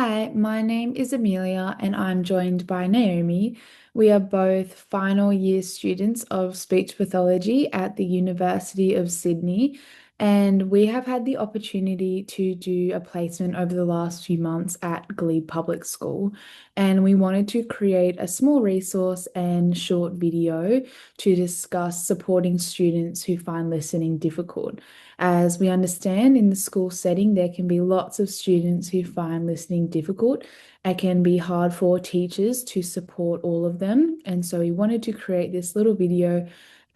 Hi, my name is Amelia and I'm joined by Naomi. We are both final year students of speech pathology at the University of Sydney, and we have had the opportunity to do a placement over the last few months at Glebe Public School. And we wanted to create a small resource and short video to discuss supporting students who find listening difficult. As we understand, in the school setting, there can be lots of students who find listening difficult. It can be hard for teachers to support all of them. And so we wanted to create this little video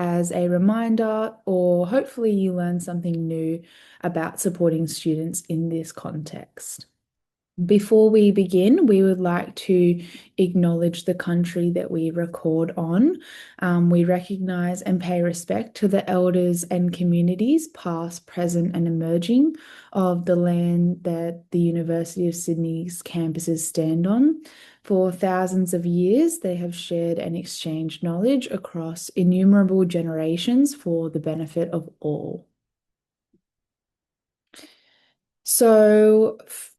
as a reminder, or hopefully you learn something new about supporting students in this context. Before we begin, we would like to acknowledge the country that we record on. We recognise and pay respect to the elders and communities, past, present, and emerging, of the land that the University of Sydney's campuses stand on. For thousands of years, they have shared and exchanged knowledge across innumerable generations for the benefit of all.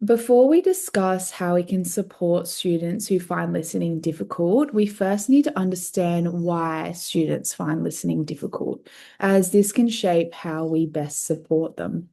Before we discuss how we can support students who find listening difficult, we first need to understand why students find listening difficult, as this can shape how we best support them.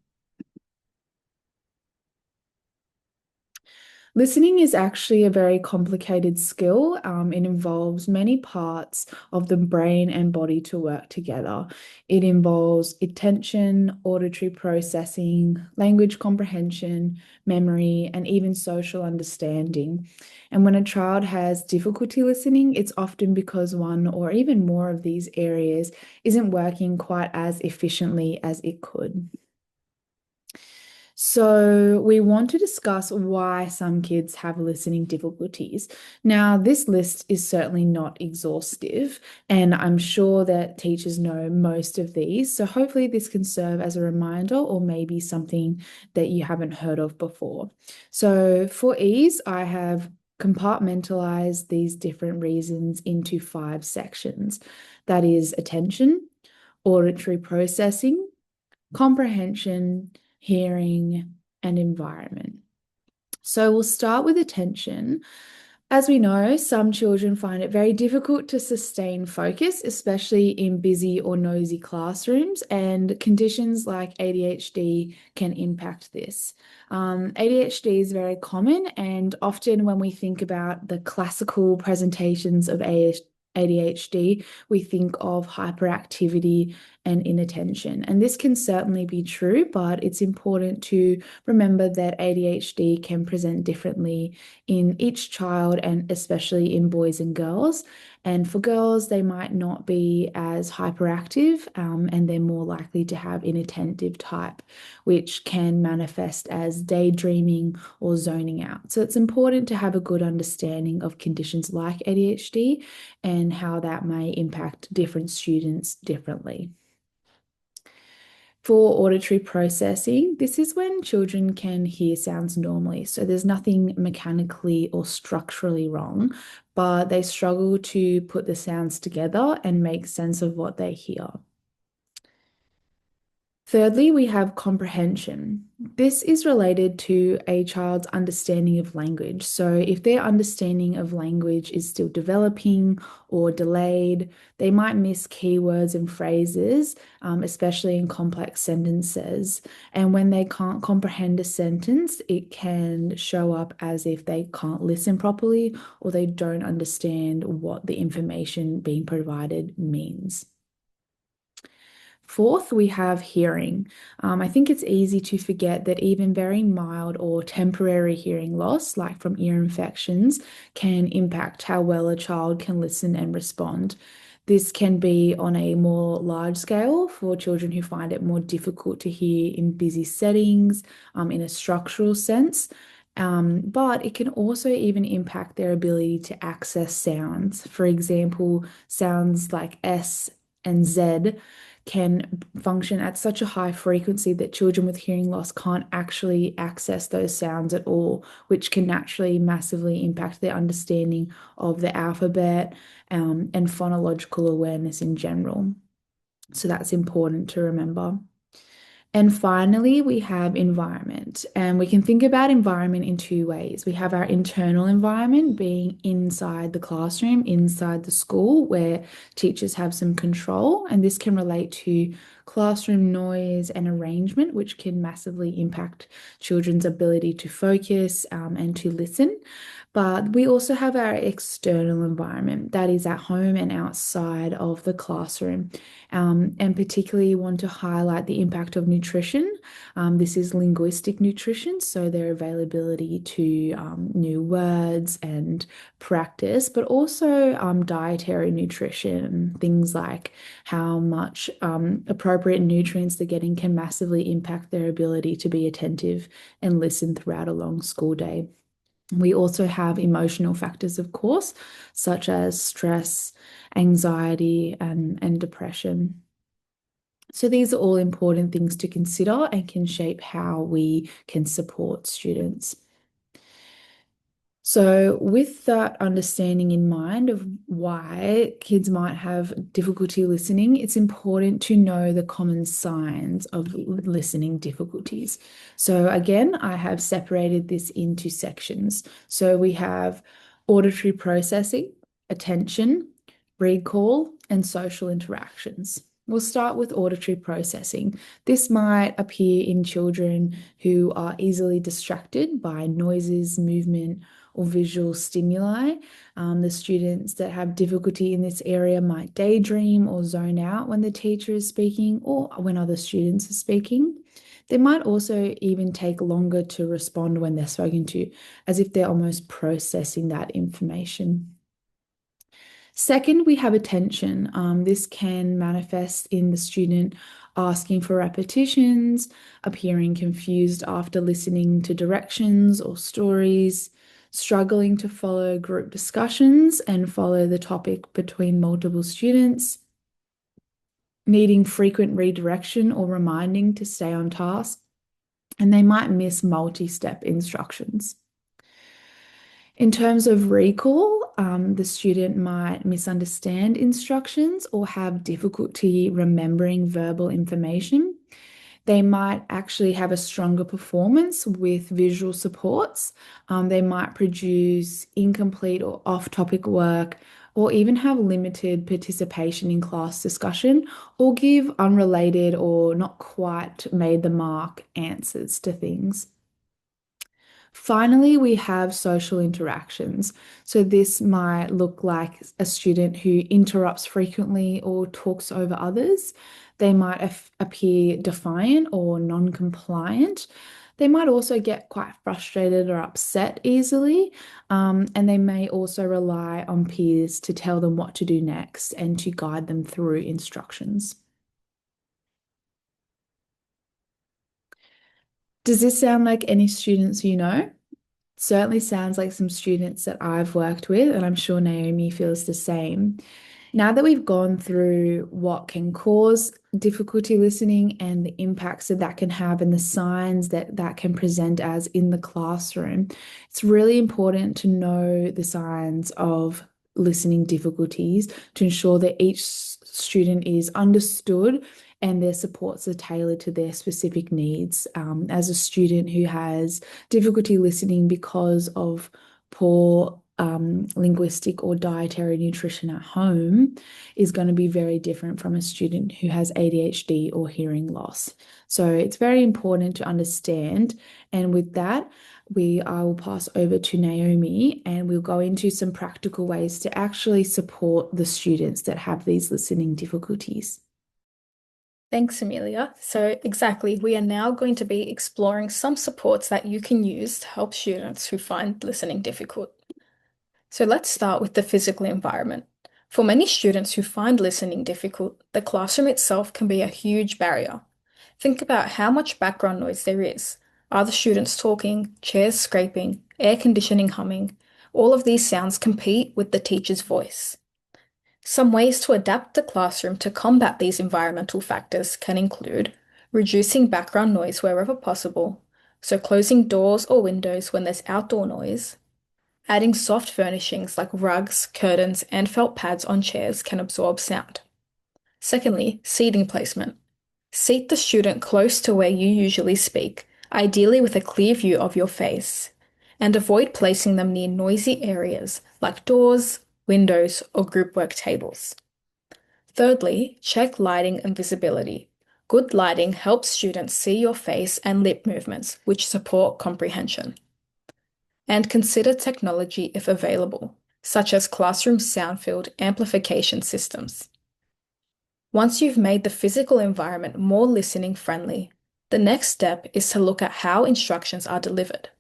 Listening is actually a very complicated skill. It involves many parts of the brain and body to work together. It involves attention, auditory processing, language comprehension, memory, and even social understanding. And when a child has difficulty listening, it's often because one or even more of these areas isn't working quite as efficiently as it could. So, we want to discuss why some kids have listening difficulties. Now, this list is certainly not exhaustive, and I'm sure that teachers know most of these. So, hopefully, this can serve as a reminder or maybe something that you haven't heard of before. So, for ease, I have compartmentalized these different reasons into 5 sections. That is attention, auditory processing, comprehension, hearing, and environment. So we'll start with attention. As we know, some children find it very difficult to sustain focus, especially in busy or noisy classrooms, and conditions like ADHD can impact this. ADHD is very common, and often when we think about the classical presentations of ADHD, we think of hyperactivity and inattention. And this can certainly be true, but it's important to remember that ADHD can present differently in each child and especially in boys and girls. And for girls, they might not be as hyperactive, and they're more likely to have inattentive type, which can manifest as daydreaming or zoning out. So it's important to have a good understanding of conditions like ADHD and how that may impact different students differently. For auditory processing, this is when children can hear sounds normally. So there's nothing mechanically or structurally wrong, but they struggle to put the sounds together and make sense of what they hear. Thirdly, we have comprehension. This is related to a child's understanding of language. So, if their understanding of language is still developing or delayed, they might miss keywords and phrases, especially in complex sentences. And when they can't comprehend a sentence, it can show up as if they can't listen properly or they don't understand what the information being provided means. Fourth, we have hearing. I think it's easy to forget that even very mild or temporary hearing loss, like from ear infections, can impact how well a child can listen and respond. This can be on a more large scale for children who find it more difficult to hear in busy settings, in a structural sense. But it can also even impact their ability to access sounds. For example, sounds like S and Z can function at such a high frequency that children with hearing loss can't actually access those sounds at all, which can naturally massively impact their understanding of the alphabet, and phonological awareness in general. So that's important to remember. And finally, we have environment. And we can think about environment in two ways. We have our internal environment being inside the classroom, inside the school, where teachers have some control. And this can relate to classroom noise and arrangement, which can massively impact children's ability to focus and to listen. But we also have our external environment that is at home and outside of the classroom, and particularly want to highlight the impact of nutrition. This is linguistic nutrition, so their availability to new words and practice, but also dietary nutrition, things like how much appropriate nutrients they're getting can massively impact their ability to be attentive and listen throughout a long school day. We also have emotional factors, of course, such as stress, anxiety, and depression. So these are all important things to consider and can shape how we can support students. So, with that understanding in mind of why kids might have difficulty listening, it's important to know the common signs of listening difficulties. So, again, I have separated this into sections. So, we have auditory processing, attention, recall, and social interactions. We'll start with auditory processing. This might appear in children who are easily distracted by noises, movement, or visual stimuli. The students that have difficulty in this area might daydream or zone out when the teacher is speaking or when other students are speaking. They might also even take longer to respond when they're spoken to, as if they're almost processing that information. Second, we have attention. This can manifest in the student asking for repetitions, appearing confused after listening to directions or stories, struggling to follow group discussions and follow the topic between multiple students, needing frequent redirection or reminding to stay on task, and they might miss multi-step instructions. In terms of recall, the student might misunderstand instructions or have difficulty remembering verbal information. They might actually have a stronger performance with visual supports. They might produce incomplete or off-topic work, or even have limited participation in class discussion, or give unrelated or not quite made the mark answers to things. Finally, we have social interactions. So this might look like a student who interrupts frequently or talks over others. They might appear defiant or non-compliant. They might also get quite frustrated or upset easily, and they may also rely on peers to tell them what to do next and to guide them through instructions. Does this sound like any students you know? Certainly sounds like some students that I've worked with, and I'm sure Naomi feels the same. Now that we've gone through what can cause difficulty listening and the impacts that that can have and the signs that that can present as in the classroom, it's really important to know the signs of listening difficulties to ensure that each student is understood and their supports are tailored to their specific needs. As a student who has difficulty listening because of poor linguistic or dietary nutrition at home is going to be very different from a student who has ADHD or hearing loss. So it's very important to understand. And with that, I will pass over to Naomi and we'll go into some practical ways to actually support the students that have these listening difficulties. Thanks, Amelia. So exactly, we are now going to be exploring some supports that you can use to help students who find listening difficult. So let's start with the physical environment. For many students who find listening difficult, the classroom itself can be a huge barrier. Think about how much background noise there is. Are the students talking, chairs scraping, air conditioning humming? All of these sounds compete with the teacher's voice. Some ways to adapt the classroom to combat these environmental factors can include reducing background noise wherever possible, so closing doors or windows when there's outdoor noise. Adding soft furnishings like rugs, curtains, and felt pads on chairs can absorb sound. Secondly, seating placement. Seat the student close to where you usually speak, ideally with a clear view of your face, and avoid placing them near noisy areas like doors, windows, or group work tables. Thirdly, check lighting and visibility. Good lighting helps students see your face and lip movements, which support comprehension. And consider technology if available, such as classroom sound field amplification systems. Once you've made the physical environment more listening friendly, the next step is to look at how instructions are delivered.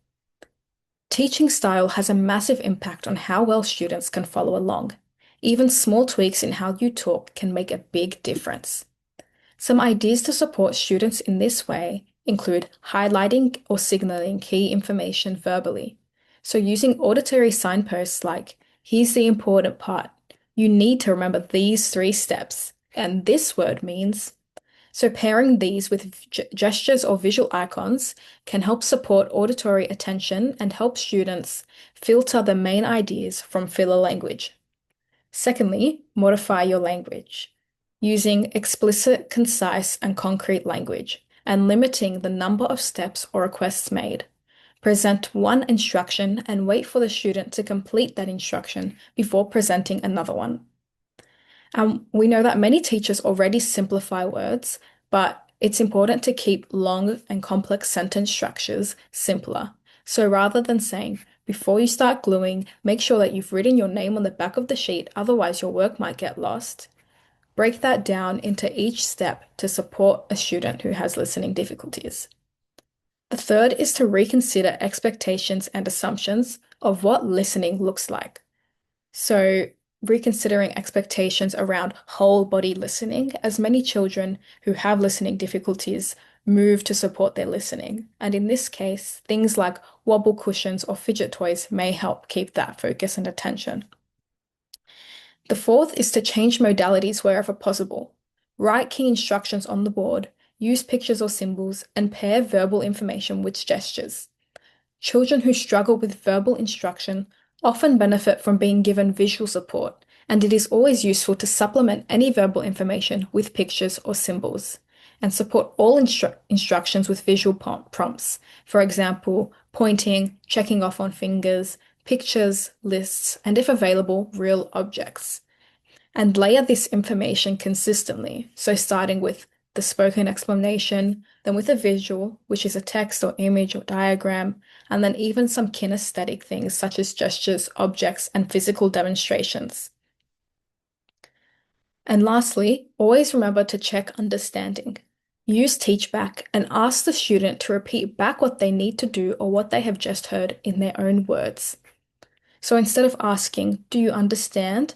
Teaching style has a massive impact on how well students can follow along. Even small tweaks in how you talk can make a big difference. Some ideas to support students in this way include highlighting or signaling key information verbally. So using auditory signposts like, here's the important part. You need to remember these 3 steps, and this word means. So pairing these with gestures or visual icons can help support auditory attention and help students filter the main ideas from filler language. Secondly, modify your language, using explicit, concise, and concrete language, and limiting the number of steps or requests made. Present one instruction and wait for the student to complete that instruction before presenting another one. We know that many teachers already simplify words, but it's important to keep long and complex sentence structures simpler. So rather than saying, before you start gluing, make sure that you've written your name on the back of the sheet, otherwise your work might get lost. Break that down into each step to support a student who has listening difficulties. The third is to reconsider expectations and assumptions of what listening looks like. So, reconsidering expectations around whole body listening, as many children who have listening difficulties move to support their listening. And in this case, things like wobble cushions or fidget toys may help keep that focus and attention. The fourth is to change modalities wherever possible. Write key instructions on the board, use pictures or symbols, and pair verbal information with gestures. Children who struggle with verbal instruction often benefit from being given visual support, and it is always useful to supplement any verbal information with pictures or symbols, and support all instructions with visual prompts. For example, pointing, checking off on fingers, pictures, lists, and if available, real objects. And layer this information consistently, so starting with the spoken explanation, then with a visual, which is a text or image or diagram, and then even some kinesthetic things such as gestures, objects, and physical demonstrations. And lastly, always remember to check understanding. Use teachback and ask the student to repeat back what they need to do or what they have just heard in their own words. So instead of asking, do you understand?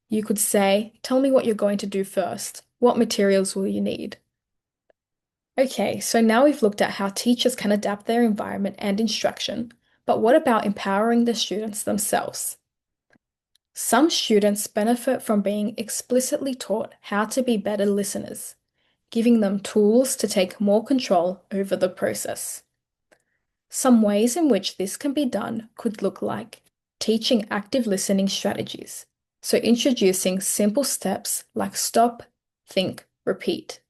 You could say, tell me what you're going to do first. What materials will you need? Okay, so now we've looked at how teachers can adapt their environment and instruction, but what about empowering the students themselves? Some students benefit from being explicitly taught how to be better listeners, giving them tools to take more control over the process. Some ways in which this can be done could look like teaching active listening strategies. So introducing simple steps like stop, think, repeat.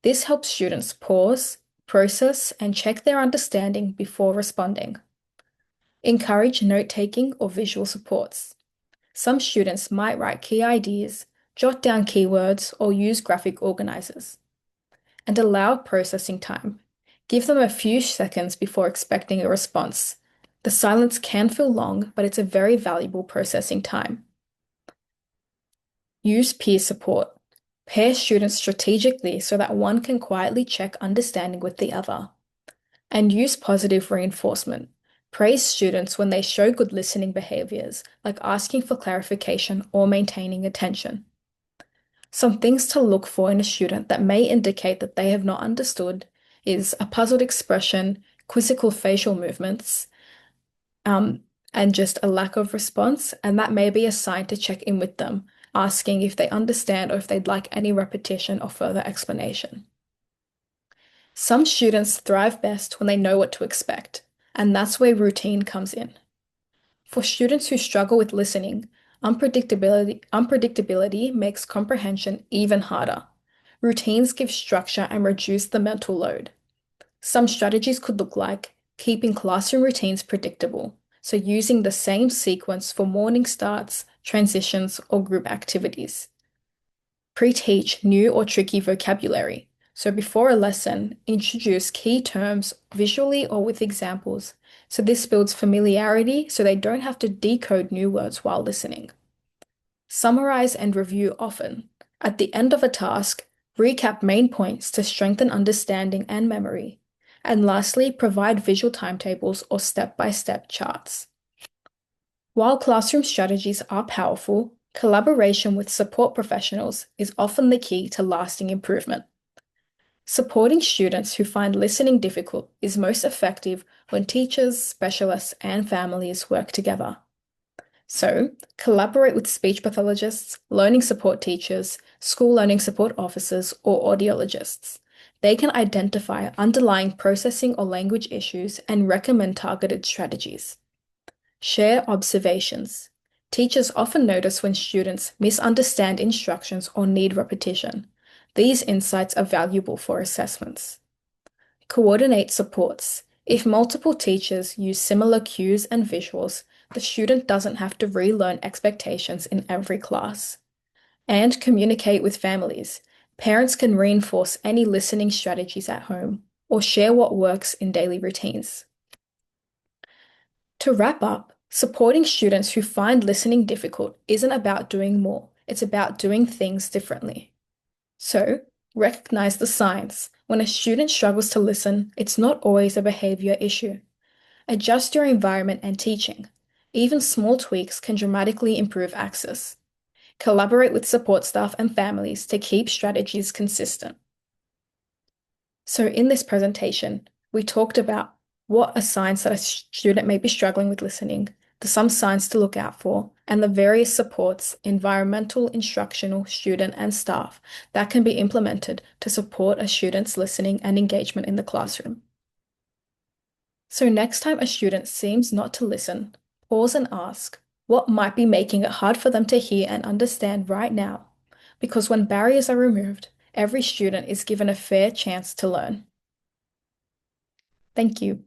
This helps students pause, process, and check their understanding before responding. Encourage note-taking or visual supports. Some students might write key ideas, jot down keywords, or use graphic organizers. And allow processing time. Give them a few seconds before expecting a response. The silence can feel long, but it's a very valuable processing time. Use peer support. Pair students strategically so that one can quietly check understanding with the other. And use positive reinforcement. Praise students when they show good listening behaviors, like asking for clarification or maintaining attention. Some things to look for in a student that may indicate that they have not understood is a puzzled expression, quizzical facial movements, and just a lack of response, and that may be a sign to check in with them, asking if they understand or if they'd like any repetition or further explanation. Some students thrive best when they know what to expect, and that's where routine comes in. For students who struggle with listening, unpredictability makes comprehension even harder. Routines give structure and reduce the mental load. Some strategies could look like keeping classroom routines predictable, so using the same sequence for morning starts, transitions, or group activities. Pre-teach new or tricky vocabulary. So before a lesson, introduce key terms visually or with examples. So this builds familiarity so they don't have to decode new words while listening. Summarize and review often. At the end of a task, recap main points to strengthen understanding and memory. And lastly, provide visual timetables or step-by-step charts. While classroom strategies are powerful, collaboration with support professionals is often the key to lasting improvement. Supporting students who find listening difficult is most effective when teachers, specialists, and families work together. So, collaborate with speech pathologists, learning support teachers, school learning support officers, or audiologists. They can identify underlying processing or language issues and recommend targeted strategies. Share observations. Teachers often notice when students misunderstand instructions or need repetition. These insights are valuable for assessments. Coordinate supports. If multiple teachers use similar cues and visuals, the student doesn't have to relearn expectations in every class. And communicate with families. Parents can reinforce any listening strategies at home or share what works in daily routines. To wrap up, supporting students who find listening difficult isn't about doing more, it's about doing things differently. So, recognize the signs. When a student struggles to listen, it's not always a behavior issue. Adjust your environment and teaching. Even small tweaks can dramatically improve access. Collaborate with support staff and families to keep strategies consistent. So in this presentation, we talked about what are signs that a student may be struggling with listening, some signs to look out for, and the various supports, environmental, instructional, student, and staff that can be implemented to support a student's listening and engagement in the classroom. So next time a student seems not to listen, pause and ask, what might be making it hard for them to hear and understand right now? Because when barriers are removed, every student is given a fair chance to learn. Thank you.